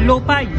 Lupay.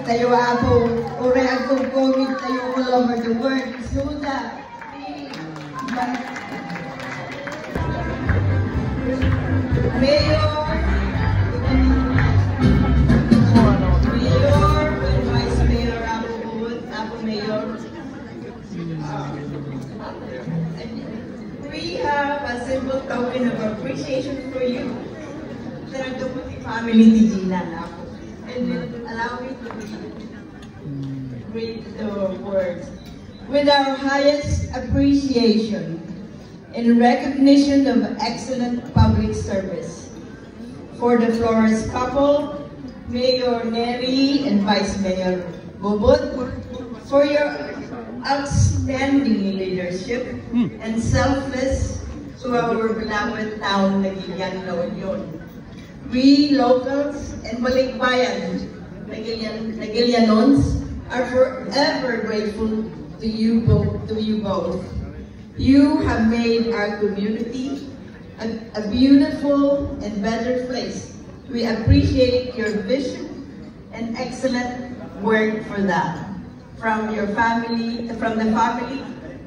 tayo ako, ore ako COVID tayo all over the world. Suda, Mayor, and Vice Mayor Apo Mayor. We have a simple token of appreciation for you. Taragdaputi family ni Gina na ako. And allow me to read the words. With our highest appreciation in recognition of excellent public service for the Flores couple, Mayor Neri and Vice Mayor Bobot, for your outstanding leadership and selfless to our beloved town, Nagilian, La Union. We locals and Balikbayan, Nagilianons, are forever grateful to you both. You have made our community a beautiful and better place. We appreciate your vision and excellent work for that. From the family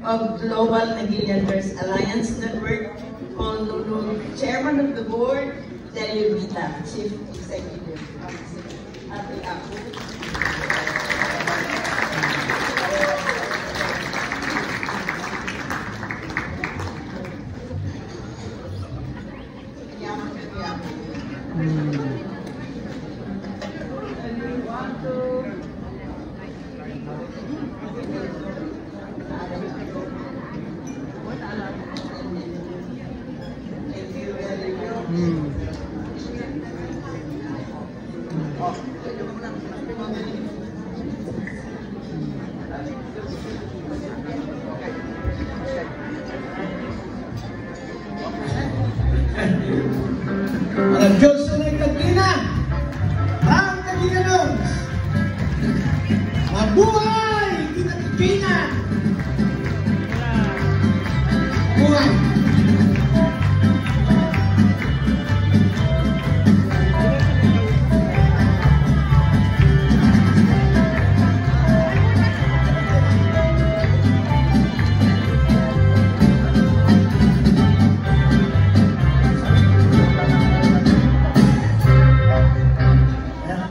of Global Nagilianers Alliance Network, called Chairman of the Board, Delio Vita, Chief Executive Officer. Diyos na nagkagina ang Nagilianons. Mabuhay Nagiliana! Mabuhay!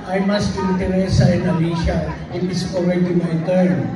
I must kill Teresa and Alicia. It is already my turn.